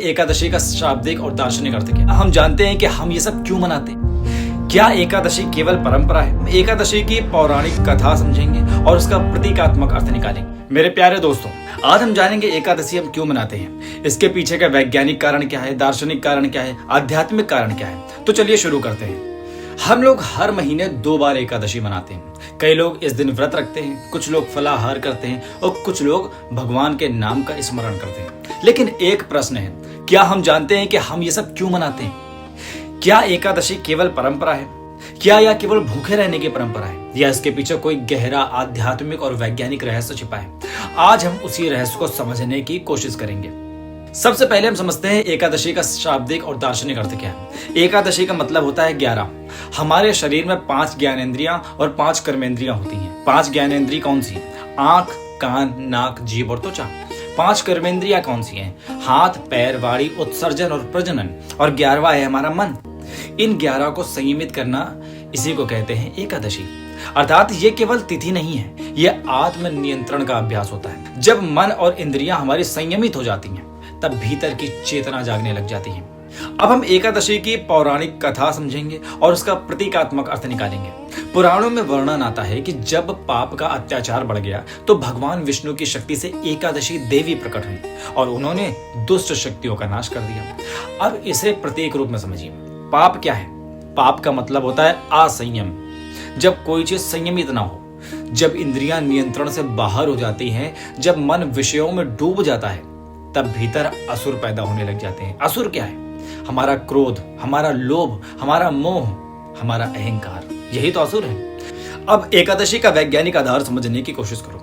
एकादशी का शाब्दिक और दार्शनिक अर्थ क्या है? हम जानते हैं कि हम ये सब क्यों मनाते हैं। क्या एकादशी केवल परंपरा है? एकादशी की पौराणिक कथा समझेंगे और उसका प्रतीकात्मक अर्थ निकालेंगे। मेरे प्यारे दोस्तों, आज हम जानेंगे एकादशी हम क्यों मनाते हैं, इसके पीछे का वैज्ञानिक कारण क्या है, दार्शनिक कारण क्या है, आध्यात्मिक कारण क्या है। तो चलिए शुरू करते हैं। हम लोग हर महीने 2 बार एकादशी मनाते हैं। कई लोग इस दिन व्रत रखते हैं, कुछ लोग फलाहार करते हैं और कुछ लोग भगवान के नाम का स्मरण करते हैं। लेकिन एक प्रश्न है, क्या हम जानते हैं कि हम ये सब क्यों मनाते हैं? क्या एकादशी केवल परंपरा है? क्या यह केवल भूखे रहने की परंपरा है, या इसके पीछे कोई गहरा आध्यात्मिक और वैज्ञानिक रहस्य छिपा है? आज हम उसी रहस्य को समझने की कोशिश करेंगे। सबसे पहले हम समझते हैं एकादशी का शाब्दिक और दार्शनिक अर्थ क्या है। एकादशी का मतलब होता है 11। हमारे शरीर में 5 ज्ञानेंद्रियां और 5 कर्मेंद्रियां होती हैं। 5 ज्ञानेंद्रिय कौन सी? आंख, कान, नाक, जीभ और त्वचा। 5 कर्मेंद्रियां कौन सी हैं? हाथ, पैर, वाणी, उत्सर्जन और प्रजनन। और 11वां है हमारा मन। इन 11 को संयमित करना, इसी को कहते हैं एकादशी। अर्थात ये केवल तिथि नहीं है, यह आत्म नियंत्रण का अभ्यास होता है। जब मन और इंद्रियां हमारी संयमित हो जाती हैं, तब भीतर की चेतना जागने लग जाती है। अब हम एकादशी की पौराणिक कथा समझेंगे और उसका प्रतीकात्मक अर्थ निकालेंगे। पुराणों में वर्णन आता है कि जब पाप का अत्याचार बढ़ गया तो भगवान विष्णु की शक्ति से एकादशी देवी प्रकट हुई और उन्होंने दुष्ट शक्तियों का नाश कर दिया। अब इसे प्रतीक रूप में समझिए। पाप क्या है? पाप का मतलब होता है असंयम। जब कोई चीज संयमित ना हो, जब इंद्रियां नियंत्रण से बाहर हो जाती हैं, जब मन विषयों में डूब जाता है, तब भीतर असुर पैदा होने लग जाते हैं। असुर क्या है? हमारा क्रोध, हमारा लोभ, हमारा मोह, हमारा अहंकार, यही तो असुर है। अब एकादशी का वैज्ञानिक आधार समझने की कोशिश करो।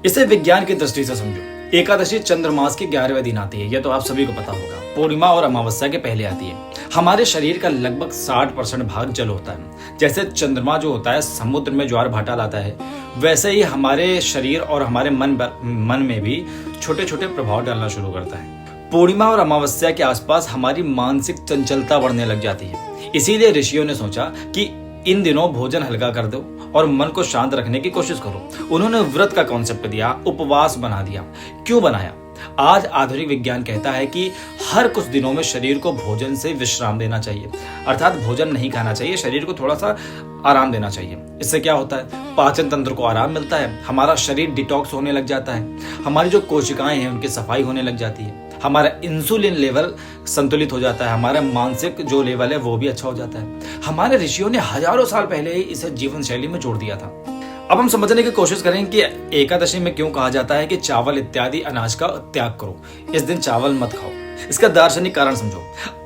इसे विज्ञान की दृष्टि से समझो। एकादशी चंद्रमास के 11वें दिन आती है, यह तो आप सभी को पता होगा। पूर्णिमा और अमावस्या के पहले आती है। हमारे शरीर का लगभग 60% भाग जल होता है। जैसे चंद्रमा जो होता है समुद्र में ज्वार भाटा लाता है, वैसे ही हमारे शरीर और हमारे मन में भी छोटे छोटे प्रभाव डालना शुरू करता है। पूर्णिमा और अमावस्या के आसपास हमारी मानसिक चंचलता बढ़ने लग जाती है। इसीलिए ऋषियों ने सोचा कि इन दिनों भोजन हल्का कर दो और मन को शांत रखने की कोशिश करो। उन्होंने व्रत का कॉन्सेप्ट दिया, उपवास बना दिया। क्यों बनाया? आज आधुनिक विज्ञान कहता है कि हर कुछ दिनों में शरीर को भोजन से विश्राम देना चाहिए, अर्थात भोजन नहीं खाना चाहिए, शरीर को थोड़ा सा आराम देना चाहिए। इससे क्या होता है? पाचन तंत्र को आराम मिलता है, हमारा शरीर डिटॉक्स होने लग जाता है, हमारी जो कोशिकाएं हैं उनकी सफाई होने लग जाती है, हमारा इंसुलिन लेवल संतुलित हो जाता है, हमारा मानसिक जो लेवल है वो भी अच्छा हो जाता है। हमारे ऋषियों ने हजारों साल पहले ही इसे जीवन शैली में जोड़ दिया था। अब हम समझने की कोशिश करें कि एकादशी में क्यों कहा जाता है कि चावल इत्यादि अनाज का त्याग करो, इस दिन चावल मत खाओ। इसका दार्शनिक कारण समझो।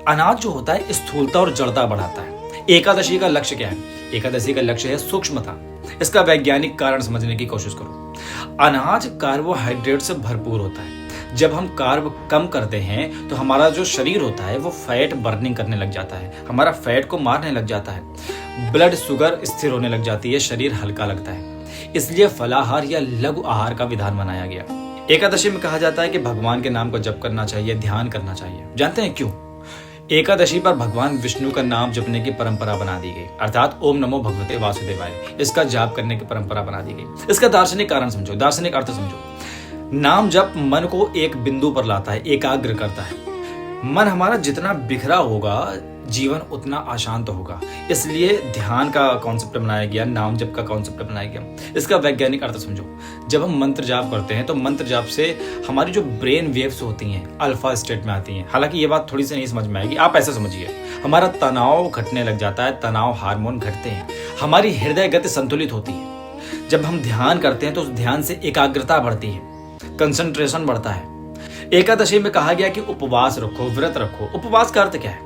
अनाज जो होता है स्थूलता और जड़ता बढ़ाता है। एकादशी का लक्ष्य क्या है? एकादशी का लक्ष्य है सूक्ष्मता। इसका वैज्ञानिक कारण समझने की कोशिश करो। अनाज कार्बोहाइड्रेट से भरपूर होता है। जब हम कार्ब कम करते हैं तो हमारा जो शरीर होता है वो फैट बर्निंग करने लग जाता है, हमारा फैट को मारने लग जाता है, ब्लड शुगर स्थिर होने लग जाती है, शरीर हल्का लगता है। इसलिए फलाहार या लघु आहार का विधान बनाया गया। एकादशी में कहा जाता है कि भगवान के नाम को जप करना चाहिए, ध्यान करना चाहिए। जानते हैं क्यों? एकादशी पर भगवान विष्णु का नाम जपने की परंपरा बना दी गई, अर्थात ओम नमो भगवते वासुदेवाय, इसका जाप करने की परंपरा बना दी गई। इसका दार्शनिक कारण समझो, दार्शनिक अर्थ समझो। नाम जप मन को एक बिंदु पर लाता है, एकाग्र करता है। मन हमारा जितना बिखरा होगा, जीवन उतना अशांत होगा। इसलिए ध्यान का कॉन्सेप्ट बनाया गया, नाम जप का कॉन्सेप्ट बनाया गया। इसका वैज्ञानिक अर्थ समझो। जब हम मंत्र जाप करते हैं तो मंत्र जाप से हमारी जो ब्रेन वेव्स होती हैं अल्फा स्टेट में आती हैं। हालांकि ये बात थोड़ी सी नहीं समझ में आएगी, आप ऐसा समझिए। हमारा तनाव घटने लग जाता है, तनाव हार्मोन घटते हैं, हमारी हृदय गति संतुलित होती है। जब हम ध्यान करते हैं तो उस ध्यान से एकाग्रता बढ़ती है, कंसंट्रेशन बढ़ता है। एकादशी में कहा गया कि उपवास रखो, व्रत रखो। उपवास का अर्थ क्या है?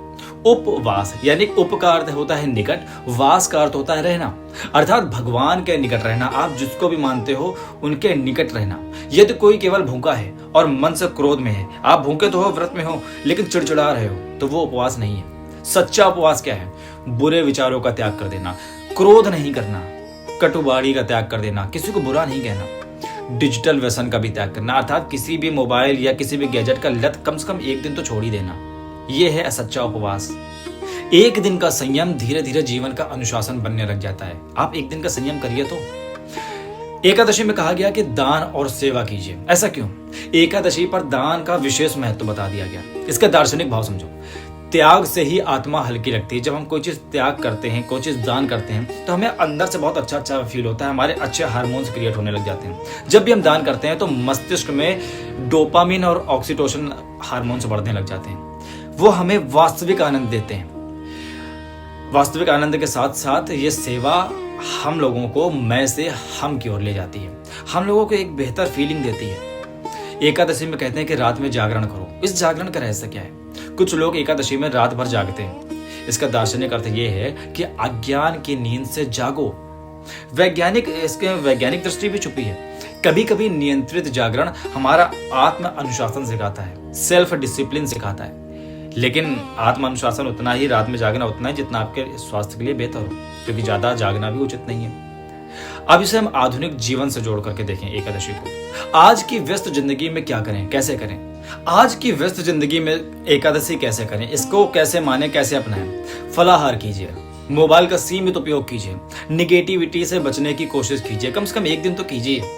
उपवास यानी उप का अर्थ होता है निकट, वास का अर्थ होता है रहना, अर्थात भगवान के निकट रहना। आप जिसको भी मानते हो उनके निकट रहना। यदि कोई केवल भूखा है और मन से क्रोध में है, आप भूखे तो हो, व्रत में हो, लेकिन चिड़चिड़ा रहे हो, तो वो उपवास नहीं है। सच्चा उपवास क्या है? बुरे विचारों का त्याग कर देना, क्रोध नहीं करना, कटुवाणी का त्याग कर देना, किसी को बुरा नहीं कहना, डिजिटल व्यसन का भी त्याग करना, अर्थात किसी भी मोबाइल या किसी भी गैजेट का लत कम से कम एक दिन तो छोड़ ही देना। यह है सच्चा उपवास। एक दिन का संयम धीरे धीरे जीवन का अनुशासन बनने लग जाता है। आप एक दिन का संयम करिए तो एकादशी में कहा गया कि दान और सेवा कीजिए। ऐसा क्यों? एकादशी पर दान का विशेष महत्व बता दिया गया। इसका दार्शनिक भाव समझो। त्याग से ही आत्मा हल्की लगती है। जब हम कोई चीज त्याग करते हैं, कोई चीज दान करते हैं, तो हमें अंदर से बहुत अच्छा फील होता है। हमारे अच्छे हार्मोन्स क्रिएट होने लग जाते हैं। जब भी हम दान करते हैं तो मस्तिष्क में डोपामिन और ऑक्सीटोसिन हार्मोन्स बढ़ने लग जाते हैं। वो हमें वास्तविक आनंद देते हैं। वास्तविक आनंद के साथ साथ ये सेवा हम लोगों को मैं से हम की ओर ले जाती है। हम लोगों को एक बेहतर फीलिंग देती है। एकादशी में कहते हैं कि रात में जागरण करो। इस जागरण का रहस्य क्या है? कुछ लोग एकादशी में रात भर जागते हैं। इसका दार्शनिक अर्थ यह है कि अज्ञान की नींद से जागो। इसके वैज्ञानिक दृष्टि भी छुपी है। कभी कभी नियंत्रित जागरण हमारा आत्म अनुशासन सिखाता है, सेल्फ डिसिप्लिन सिखाता है। लेकिन आत्म अनुशासन उतना ही, रात में जागना उतना ही जितना आपके स्वास्थ्य के लिए बेहतर हो, क्योंकि ज्यादा जागना भी उचित नहीं है। अब इसे हम आधुनिक जीवन से जोड़ करके देखें एकादशी को। आज की व्यस्त जिंदगी में क्या करें, कैसे करें? आज की व्यस्त जिंदगी में एकादशी कैसे करें, इसको कैसे माने, कैसे अपनाएं? फलाहार कीजिए, मोबाइल का सीमित उपयोग कीजिए, निगेटिविटी से बचने की कोशिश कीजिए। कम से कम एक दिन तो कीजिए।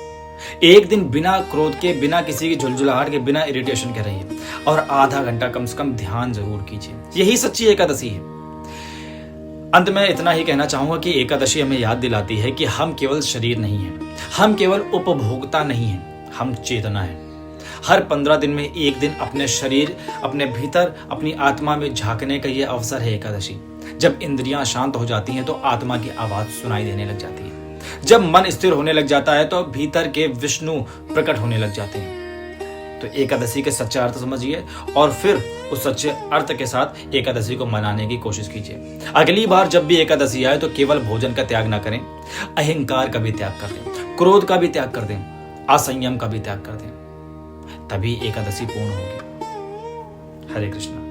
एक दिन बिना क्रोध के, बिना किसी की झुलझुलाहट के, बिना इरिटेशन के रहिए और आधा घंटा कम से कम ध्यान जरूर कीजिए। यही सच्ची एकादशी है। अंत में इतना ही कहना चाहूंगा कि एकादशी हमें याद दिलाती है कि हम केवल शरीर नहीं हैं, हम केवल उपभोक्ता नहीं हैं, हम चेतना है। हर 15 दिन में एक दिन अपने शरीर, अपने भीतर, अपनी आत्मा में झांकने का यह अवसर है एकादशी। जब इंद्रियां शांत हो जाती हैं तो आत्मा की आवाज सुनाई देने लग जाती है। जब मन स्थिर होने लग जाता है तो भीतर के विष्णु प्रकट होने लग जाते हैं। तो एकादशी के सच्चा अर्थ समझिए और फिर उस सच्चे अर्थ के साथ एकादशी को मनाने की कोशिश कीजिए। अगली बार जब भी एकादशी आए तो केवल भोजन का त्याग ना करें, अहंकार का भी त्याग कर दें, क्रोध का भी त्याग कर दें, असंयम का भी त्याग कर दें। तभी एकादशी पूर्ण होगी। हरे कृष्णा।